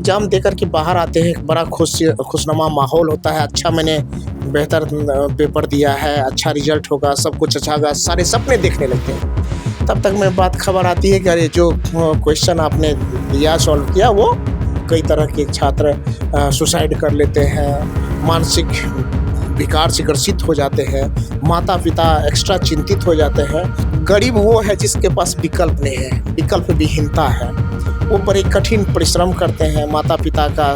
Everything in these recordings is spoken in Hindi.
एग्ज़ाम देकर के बाहर आते हैं, एक बड़ा खुशनुमा माहौल होता है। अच्छा मैंने बेहतर पेपर दिया है, अच्छा रिज़ल्ट होगा, सब कुछ अच्छा होगा, सारे सपने देखने लगते हैं। तब तक में बात खबर आती है कि अरे जो क्वेश्चन आपने दिया सॉल्व किया वो कई तरह के छात्र सुसाइड कर लेते हैं, मानसिक विकार से ग्रसित हो जाते हैं, माता-पिता एक्स्ट्रा चिंतित हो जाते हैं। गरीब वो है जिसके पास विकल्प नहीं है, विकल्प विहीनता है। वो बड़े कठिन परिश्रम करते हैं, माता-पिता का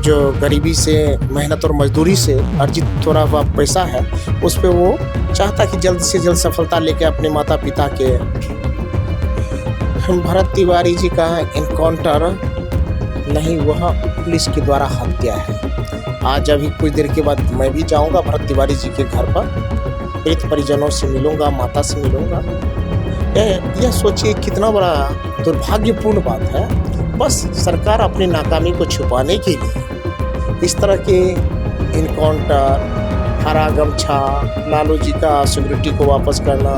जो गरीबी से मेहनत और मजदूरी से अर्जित थोड़ा हुआ पैसा है, उस पे वो चाहता कि जल्द से जल्द सफलता लेके अपने माता-पिता के। भरत तिवारी जी का एनकाउंटर नहीं, वह पुलिस के द्वारा हत्या है। आज अभी कुछ देर के बाद मैं भी जाऊंगा भरत तिवारी जी के घर पर, पीड़ित परिजनों से मिलूंगा, माता से मिलूंगा। यह सोचिए कितना बड़ा दुर्भाग्यपूर्ण बात है। बस सरकार अपनी नाकामी को छुपाने के लिए इस तरह के इनकाउंटर, हरा गमछा, लालू जी का सिक्योरिटी को वापस करना,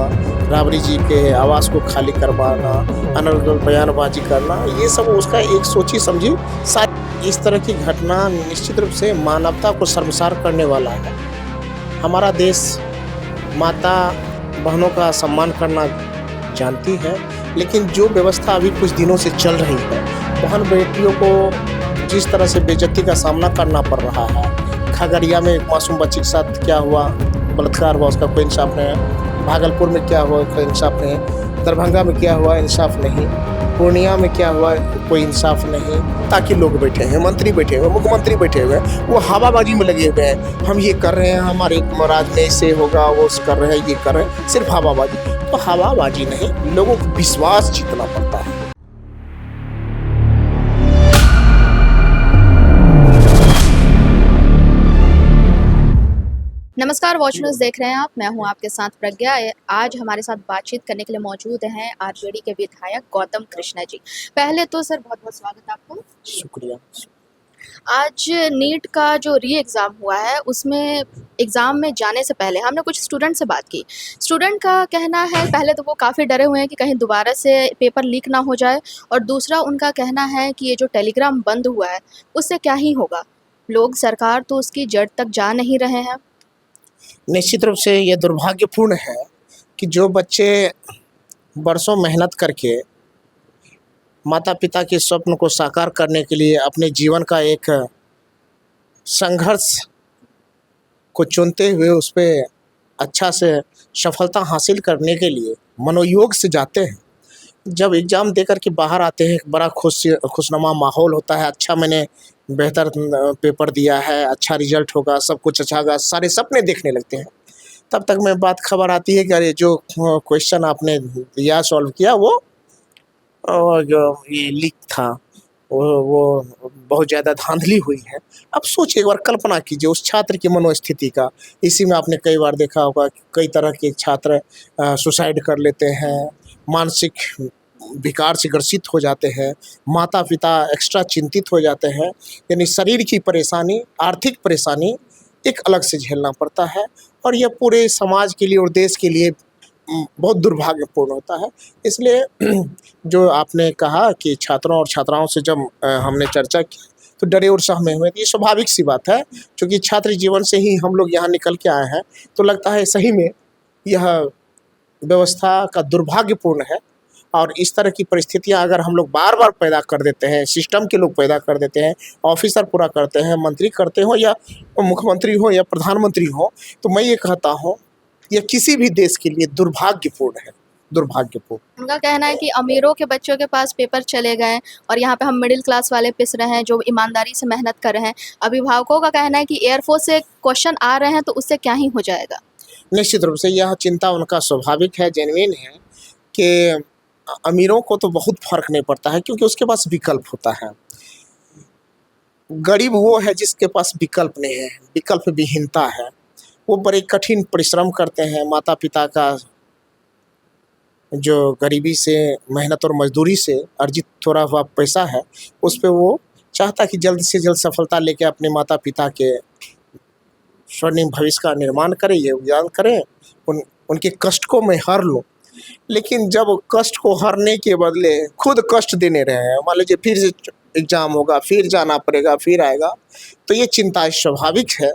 राबड़ी जी के आवास को खाली करवाना, अनर्गल बयानबाजी करना, ये सब उसका एक सोची समझी सारी इस तरह की घटना निश्चित रूप से मानवता को शर्मसार करने वाला है। हमारा देश माता बहनों का सम्मान करना जानती है, लेकिन जो व्यवस्था अभी कुछ दिनों से चल रही है, बहन बेटियों को जिस तरह से बेइज्जती का सामना करना पड़ रहा है। खगड़िया में एक मासूम बच्ची के साथ क्या हुआ, बलात्कार हुआ, उसका कोई इंसाफ नहीं है। भागलपुर में क्या हुआ, कोई इंसाफ नहीं। दरभंगा में क्या हुआ, इंसाफ नहीं। पूर्णिया में क्या हुआ, कोई इंसाफ नहीं। ताकि लोग बैठे हैं, मंत्री बैठे हुए, मुख्यमंत्री बैठे हुए, वो हवाबाजी में लगे हुए हैं। हम ये कर रहे हैं, हमारे राज्य में ऐसे होगा, वो कर रहे हैं, ये कर रहे हैं, सिर्फ हवाबाजी। तो हवाबाजी नहीं, लोगों को विश्वास जीतना पड़ता है। नमस्कार, वॉच न्यूज़ देख रहे हैं आप। मैं हूं आपके साथ प्रज्ञा। आज हमारे साथ बातचीत करने के लिए मौजूद हैं आरजेडी के विधायक गौतम कृष्णा जी। पहले तो सर बहुत बहुत स्वागत आपको। शुक्रिया। आज नीट का जो री एग्ज़ाम हुआ है, उसमें एग्ज़ाम में जाने से पहले हमने कुछ स्टूडेंट से बात की। स्टूडेंट का कहना है, पहले तो वो काफ़ी डरे हुए हैं कि कहीं दोबारा से पेपर लीक ना हो जाए, और दूसरा उनका कहना है कि ये जो टेलीग्राम बंद हुआ है उससे क्या ही होगा, लोग सरकार तो उसकी जड़ तक जा नहीं रहे हैं। निश्चित रूप से ये दुर्भाग्यपूर्ण है कि जो बच्चे बरसों मेहनत करके माता पिता के स्वप्न को साकार करने के लिए अपने जीवन का एक संघर्ष को चुनते हुए उस पर अच्छा से सफलता हासिल करने के लिए मनोयोग से जाते हैं, जब एग्ज़ाम देकर के बाहर आते हैं, एक बड़ा खुशनुमा माहौल होता है। अच्छा मैंने बेहतर पेपर दिया है, अच्छा रिज़ल्ट होगा, सब कुछ अच्छा होगा, सारे सपने देखने लगते हैं। तब तक में बात खबर आती है कि अरे जो क्वेश्चन आपने दिया सॉल्व किया वो जो ये लीक था, वो बहुत ज़्यादा धांधली हुई है। अब सोचिए, एक बार कल्पना कीजिए उस छात्र की मनोस्थिति का। इसी में आपने कई बार देखा होगा कि कई तरह के छात्र सुसाइड कर लेते हैं, मानसिक विकार से ग्रसित हो जाते हैं, माता-पिता एक्स्ट्रा चिंतित हो जाते हैं। यानी शरीर की परेशानी, आर्थिक परेशानी एक अलग से झेलना पड़ता है, और यह पूरे समाज के लिए और देश के लिए बहुत दुर्भाग्यपूर्ण होता है। इसलिए जो आपने कहा कि छात्रों और छात्राओं से जब हमने चर्चा की तो डरे और सहमे हुए, ये स्वाभाविक सी बात है, क्योंकि छात्र जीवन से ही हम लोग यहाँ निकल के आए हैं। तो लगता है सही में यह व्यवस्था का दुर्भाग्यपूर्ण है, और इस तरह की परिस्थितियां अगर हम लोग बार बार पैदा कर देते हैं, सिस्टम के लोग पैदा कर देते हैं, ऑफिसर पूरा करते हैं, मंत्री करते हो या मुख्यमंत्री हो या प्रधानमंत्री हो, तो मैं ये कहता हूँ यह किसी भी देश के लिए दुर्भाग्यपूर्ण है, दुर्भाग्यपूर्ण। उनका कहना है कि अमीरों के बच्चों के पास पेपर चले गए और यहाँ पे हम मिडिल क्लास वाले पिस रहे हैं जो ईमानदारी से मेहनत कर रहे हैं। अभिभावकों का कहना है कि एयरफोर्स से क्वेश्चन आ रहे हैं तो उससे क्या ही हो जाएगा। निश्चित रूप से यह चिंता उनका स्वाभाविक है, जेन्युइन है कि अमीरों को तो बहुत फर्क नहीं पड़ता है, क्योंकि उसके पास विकल्प होता है। गरीब वो है जिसके पास विकल्प नहीं है, विकल्प विहीनता है। वो बड़े कठिन परिश्रम करते हैं, माता पिता का जो गरीबी से मेहनत और मजदूरी से अर्जित थोड़ा हुआ पैसा है, उस पे वो चाहता कि जल्द से जल्द सफलता लेके अपने माता पिता के स्वर्णिम भविष्य का निर्माण करें, ये उजागर करें, उनके कष्ट को मैं हर लूँ। लेकिन जब कष्ट को हरने के बदले खुद कष्ट देने रहे हैं, मान लीजिए फिर से एग्ज़ाम होगा, फिर जाना पड़ेगा, फिर आएगा, तो ये चिंता स्वाभाविक है।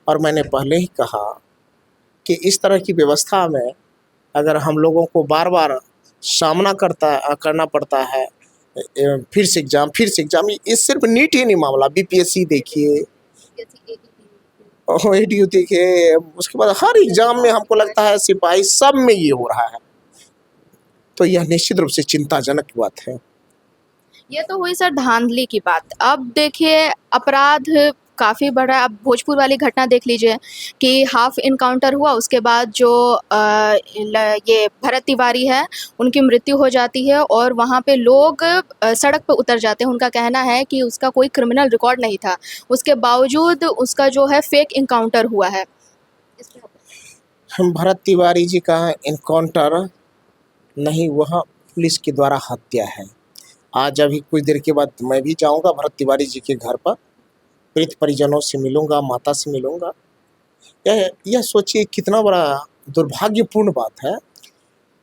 और मैंने पहले ही कहा कि इस तरह की व्यवस्था में अगर हम लोगों को बार-बार सामना करना पड़ता है, फिर से एग्ज़ाम, ये सिर्फ़ नीट ही नहीं मामला, बीपीएससी देखिए, एडीयू देखिए, उसके बाद हर एग्ज़ाम में हमको लगता है सिपाही सब में ये हो रहा है। तो यह निश्चित रूप से चिंताजनक बात है। ये तो हुई सर धांधली की बात। अब देखिए अपराध काफ़ी बढ़ा है। अब भोजपुर वाली घटना देख लीजिए कि हाफ इनकाउंटर हुआ, उसके बाद जो ये भरत तिवारी है उनकी मृत्यु हो जाती है और वहाँ पे लोग सड़क पे उतर जाते हैं। उनका कहना है कि उसका कोई क्रिमिनल रिकॉर्ड नहीं था, उसके बावजूद उसका जो है फेक इनकाउंटर हुआ है। भरत तिवारी जी का एनकाउंटर नहीं, वह पुलिस के द्वारा हत्या है। आज अभी कुछ देर के बाद मैं भी जाऊंगा भरत तिवारी जी के घर पर, पीड़ित परिजनों से मिलूंगा, माता से मिलूंगा। यह सोचिए कितना बड़ा दुर्भाग्यपूर्ण बात है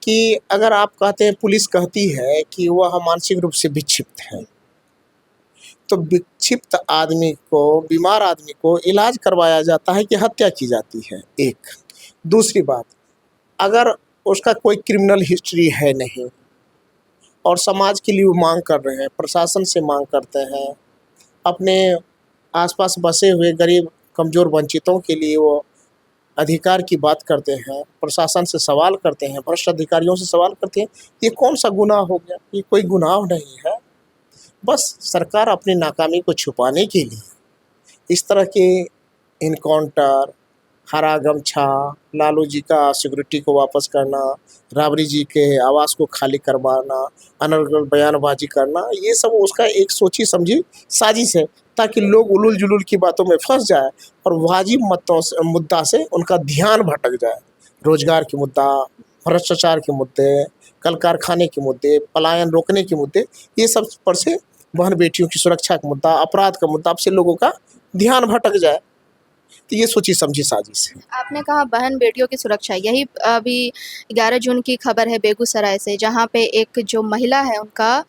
कि अगर आप कहते हैं, पुलिस कहती है कि वह मानसिक रूप से विक्षिप्त है, तो विक्षिप्त आदमी को, बीमार आदमी को इलाज करवाया जाता है कि हत्या की जाती है। एक दूसरी बात, अगर उसका कोई क्रिमिनल हिस्ट्री है नहीं और समाज के लिए वो मांग कर रहे हैं, प्रशासन से मांग करते हैं, अपने आसपास बसे हुए गरीब कमज़ोर वंचितों के लिए वो अधिकार की बात करते हैं, प्रशासन से सवाल करते हैं, भ्रष्ट अधिकारियों से सवाल करते हैं, ये कौन सा गुनाह हो गया? ये कोई गुनाह नहीं है। बस सरकार अपनी नाकामी को छुपाने के लिए इस तरह के इनकाउंटर, हरा गमछा, लालू जी का सिक्योरिटी को वापस करना, राबड़ी जी के आवास को खाली करवाना, अनर्गल बयानबाजी करना, ये सब उसका एक सोची समझी साजिश है ताकि लोग उलूल जुलूल की बातों में फंस जाए और वाजिब मुद्दा से उनका ध्यान भटक जाए। रोजगार के मुद्दा, भ्रष्टाचार के मुद्दे, कल कारखाने के मुद्दे, पलायन रोकने के मुद्दे, ये सब पर से बहन बेटियों की सुरक्षा का मुद्दा, अपराध का मुद्दा, अब से लोगों का ध्यान भटक जाए। तो ये सोची समझी साजिश है। आपने कहा बहन बेटियों की सुरक्षा, यही अभी 11 जून की खबर है बेगूसराय से, जहाँ पे एक जो महिला है उनका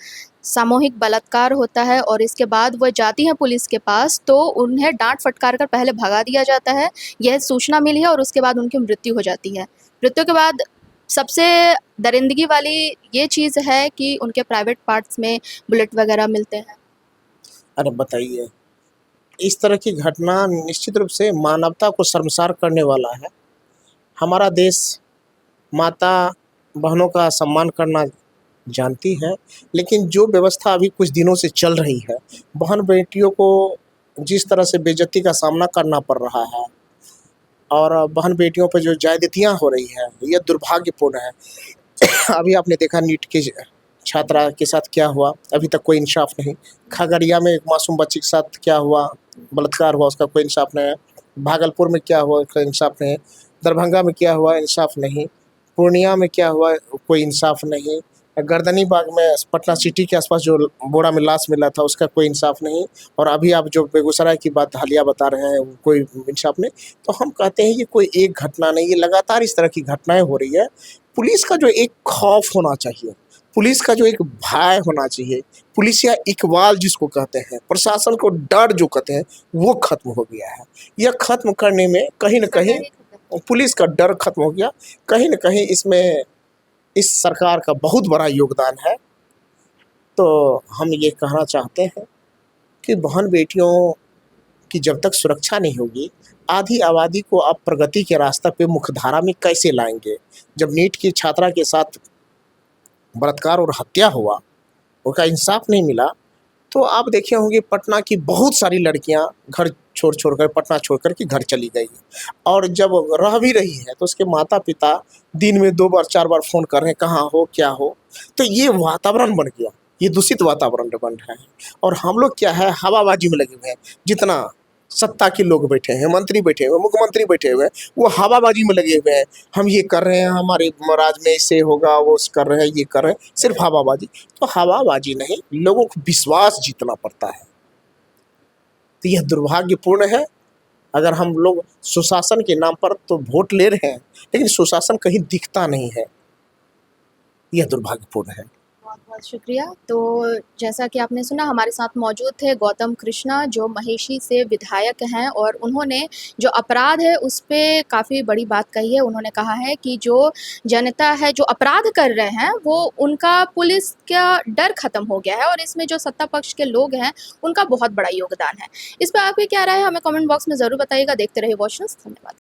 सामूहिक बलात्कार होता है और इसके बाद वह जाती हैं पुलिस के पास, तो उन्हें डांट फटकार कर पहले भगा दिया जाता है। यह सूचना मिली है और उसके बाद उनकी मृत्यु हो जाती है। मृत्यु के बाद सबसे दरिंदगी वाली ये चीज़ है कि उनके प्राइवेट पार्ट्स में बुलेट वगैरह मिलते हैं। अरे बताइए, इस तरह की घटना निश्चित रूप से मानवता को शर्मसार करने वाला है। हमारा देश माता बहनों का सम्मान करना जानती है, लेकिन जो व्यवस्था अभी कुछ दिनों से चल रही है, बहन बेटियों को जिस तरह से बेइज्जती का सामना करना पड़ रहा है और बहन बेटियों पर जो ज्यादतियाँ हो रही है, यह दुर्भाग्यपूर्ण है। अभी आपने देखा नीट के छात्रा के साथ क्या हुआ, अभी तक कोई इंसाफ नहीं। खगड़िया में एक मासूम बच्ची के साथ क्या हुआ, बलात्कार हुआ, उसका कोई इंसाफ नहीं है। भागलपुर में क्या हुआ, उसका इंसाफ नहीं है। दरभंगा में क्या हुआ, इंसाफ नहीं। पूर्णिया में क्या हुआ, कोई इंसाफ नहीं। गर्दनी बाग में, पटना सिटी के आसपास जो बोरा में लाश मिला था, उसका कोई इंसाफ नहीं। और अभी आप जो बेगूसराय की बात हालिया बता रहे हैं, कोई इंसाफ नहीं। तो हम कहते हैं ये कोई एक घटना नहीं, ये लगातार इस तरह की घटनाएं हो रही है। पुलिस का जो एक खौफ होना चाहिए, पुलिस का जो एक भय होना चाहिए, पुलिस या इकबाल जिसको कहते हैं, प्रशासन को डर जो कहते हैं, वो खत्म हो गया है। यह खत्म करने में कहीं न कहीं पुलिस का डर खत्म हो गया। कहीं न कहीं इसमें इस सरकार का बहुत बड़ा योगदान है। तो हम ये कहना चाहते हैं कि बहन बेटियों की जब तक सुरक्षा नहीं होगी, आधी आबादी को आप प्रगति के रास्ते पे मुख्यधारा में कैसे लाएंगे? जब नीट की छात्रा के साथ बलात्कार और हत्या हुआ, उनका इंसाफ नहीं मिला, तो आप देखे होंगे पटना की बहुत सारी लड़कियां घर छोड़ कर, पटना छोड़ कर के घर चली गई। और जब रह भी रही है तो उसके माता पिता दिन में 2 बार 4 बार फ़ोन कर रहे हैं, कहाँ हो, क्या हो। तो ये वातावरण बन गया, ये दूषित वातावरण बन रहा है। और हम लोग क्या है, हवाबाजी में लगे हुए हैं। जितना सत्ता के लोग बैठे हैं, मंत्री बैठे हुए, मुख्यमंत्री बैठे हुए हैं, वो हवाबाजी में लगे हुए हैं। हम ये कर रहे हैं, हमारे राज्य में इससे होगा, वो कर रहे हैं, ये कर रहे हैं, सिर्फ हवाबाजी। तो हवाबाजी नहीं, लोगों को विश्वास जीतना पड़ता है। तो यह दुर्भाग्यपूर्ण है। अगर हम लोग सुशासन के नाम पर तो वोट ले रहे हैं, लेकिन सुशासन कहीं दिखता नहीं है। यह दुर्भाग्यपूर्ण है। बहुत बहुत शुक्रिया। तो जैसा कि आपने सुना, हमारे साथ मौजूद थे गौतम कृष्णा, जो महेशी से विधायक हैं, और उन्होंने जो अपराध है उस पे काफ़ी बड़ी बात कही है। उन्होंने कहा है कि जो जनता है, जो अपराध कर रहे हैं, वो उनका पुलिस का डर ख़त्म हो गया है, और इसमें जो सत्ता पक्ष के लोग हैं उनका बहुत बड़ा योगदान है। इस पे आपकी क्या राय है, हमें कमेंट बॉक्स में ज़रूर बताइएगा। देखते रहिए वॉच न्यूज़। धन्यवाद।